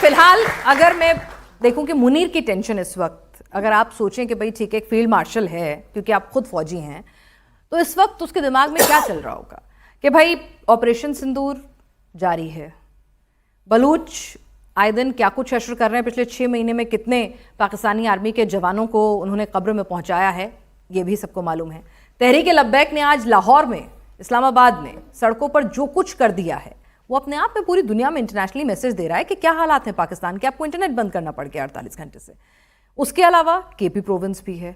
फिलहाल अगर मैं देखूं कि मुनीर की टेंशन इस वक्त, अगर आप सोचें कि भाई ठीक है एक फील्ड मार्शल है क्योंकि आप खुद फौजी हैं, तो इस वक्त उसके दिमाग में क्या चल रहा होगा कि भाई ऑपरेशन सिंदूर जारी है, बलूच आए दिन क्या कुछ अशर कर रहे हैं, पिछले 6 महीने में कितने पाकिस्तानी आर्मी के जवानों को उन्होंने कब्र में पहुंचाया है ये भी सबको मालूम है। तहरीक लब्बैक ने आज लाहौर में, इस्लामाबाद में सड़कों पर जो कुछ कर दिया है वो अपने आप में पूरी दुनिया में इंटरनेशनली मैसेज दे रहा है कि क्या हालात हैं पाकिस्तान के, आपको इंटरनेट बंद करना पड़ गया 48 घंटे से। उसके अलावा केपी प्रोविंस भी है।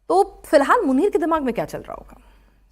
तो फिलहाल मुनीर के दिमाग में क्या चल रहा होगा,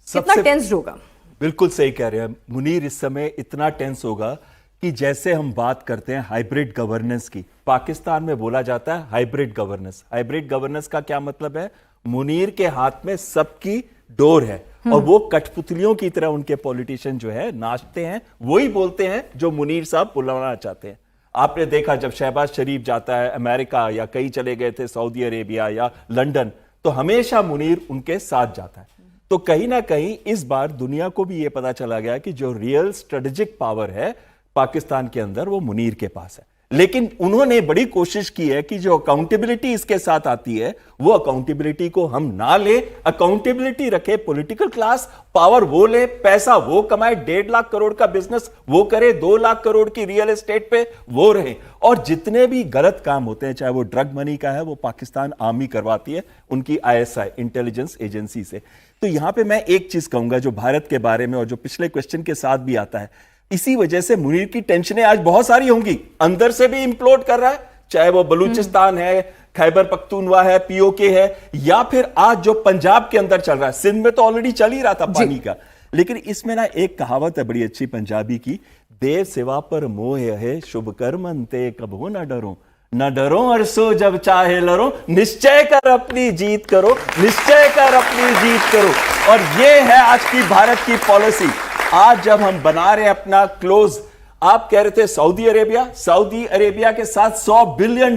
कितना टेंस्ड होगा? बिल्कुल सही कह रहे हैं, मुनीर इस समय इतना टेंस होगा कि जैसे हम बात करते हैं हाइब्रिड गवर्नेंस की, पाकिस्तान में बोला जाता है हाइब्रिड गवर्नेंस। हाइब्रिड गवर्नेंस का क्या मतलब है? मुनीर के हाथ में सबकी डोर है और वो कठपुतलियों की तरह उनके पॉलिटिशियन जो है नाचते हैं, वही बोलते हैं जो मुनीर साहब बुलाना चाहते हैं। आपने देखा जब शहबाज शरीफ जाता है अमेरिका या कहीं चले गए थे सऊदी अरेबिया या लंदन, तो हमेशा मुनीर उनके साथ जाता है। तो कहीं ना कहीं इस बार दुनिया को भी यह पता चला गया कि जो रियल स्ट्रेटेजिक पावर है पाकिस्तान के अंदर वो मुनीर के पास है। लेकिन उन्होंने बड़ी कोशिश की है कि जो अकाउंटेबिलिटी इसके साथ आती है वो अकाउंटेबिलिटी को हम ना ले, अकाउंटेबिलिटी रखे पॉलिटिकल क्लास, पावर वो ले, पैसा वो कमाए, 1.5 लाख करोड़ का बिजनेस वो करे, 2 लाख करोड़ की रियल एस्टेट पे वो रहे, और जितने भी गलत काम होते हैं चाहे वो ड्रग मनी का है वो पाकिस्तान आर्मी करवाती है उनकी ISI इंटेलिजेंस एजेंसी से। तो यहां पे मैं एक चीज कहूंगा जो भारत के बारे में और जो पिछले क्वेश्चन के साथ भी आता है, इसी वजह से मुनीर की टेंशनें आज बहुत सारी होंगी, अंदर से भी इंप्लोड कर रहा है, चाहे वो बलूचिस्तान है, खैबर पख्तूनवा है, POK है, या फिर आज जो पंजाब के अंदर चल रहा है। सिंध में तो ऑलरेडी चल ही रहा था पानी का, लेकिन इसमें ना एक कहावत है बड़ी अच्छी पंजाबी की, देव सेवा पर मोह है शुभ कर्म ते कबो ना डरो, न डरो अरसो जब चाहे लड़ो, निश्चय कर अपनी जीत करो, निश्चय कर अपनी जीत करो। और ये है आज की भारत की पॉलिसी। आज जब हम बना रहे हैं अपना क्लोज, आप कह रहे थे सऊदी अरेबिया के साथ $100 बिलियन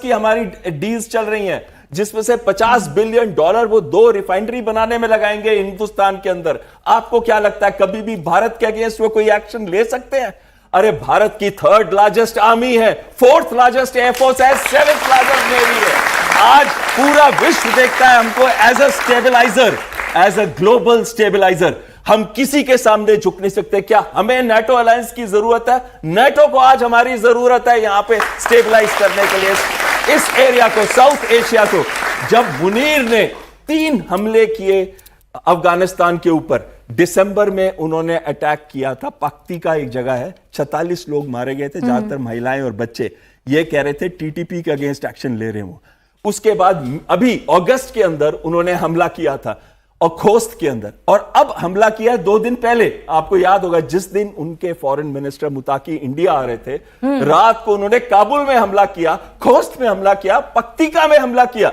की हमारी डील्स चल रही हैं, जिसमें से $50 बिलियन वो 2 रिफाइनरी बनाने में लगाएंगे हिंदुस्तान के अंदर। आपको क्या लगता है कभी भी भारत के अगेंस्ट वो कोई एक्शन ले सकते हैं? अरे भारत की 3rd लार्जेस्ट आर्मी है, 4th लार्जेस्ट एयरफोर्स है, 7th लार्जेस्ट नेवी है। आज पूरा विश्व देखता है हमको as a stabiliser, as a global stabiliser. हम किसी के सामने झुक नहीं सकते। क्या हमें NATO अलायंस की जरूरत है? NATO को आज हमारी जरूरत है यहां पे स्टेबलाइज करने के लिए इस एरिया को, साउथ एशिया को। जब मुनीर ने 3 हमले किए अफगानिस्तान के ऊपर, दिसंबर में उन्होंने अटैक किया था, पख्ती का एक जगह है, 46 लोग मारे गए थे, ज्यादातर महिलाएं और बच्चे। ये कह रहे थे TTP के अगेंस्ट एक्शन ले रहे हो। उसके बाद अभी अगस्त के अंदर उन्होंने हमला किया था और खोस्त के अंदर, और अब हमला किया 2 दिन पहले। आपको याद होगा जिस दिन उनके फॉरेन मिनिस्टर मुताकी इंडिया आ रहे थे, रात को उन्होंने काबुल में हमला किया, खोस्त में हमला किया, पख्तिका में हमला किया।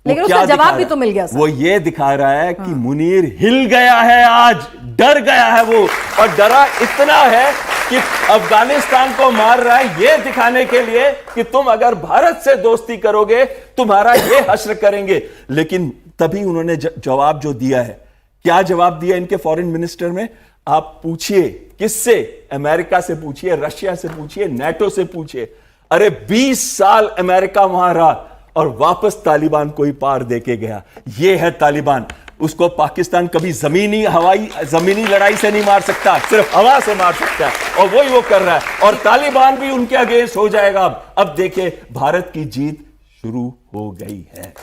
लेकिन उसका जवाब भी तो मिल गया। वो ये दिखा रहा है कि मुनीर हिल गया है, आज डर गया है वो, और डरा इतना है कि अफगानिस्तान को मार रहा है ये दिखाने के लिए कि तुम अगर भारत से दोस्ती करोगे तुम्हारा ये हश्र करेंगे। लेकिन तभी उन्होंने जवाब जो दिया है, क्या जवाब दिया इनके फॉरेन मिनिस्टर में? आप पूछिए किससे? अमेरिका से पूछिए, रशिया से पूछिए, NATO से पूछिए। अरे 20 साल अमेरिका वहां रहा और वापस तालिबान को ही पार देके गया। ये है तालिबान। उसको पाकिस्तान कभी जमीनी लड़ाई से नहीं मार सकता, सिर्फ हवा से मार सकता है, और वही वो कर रहा है। और तालिबान भी उनके अगेंस्ट हो जाएगा। अब देखिए भारत की जीत शुरू हो गई है।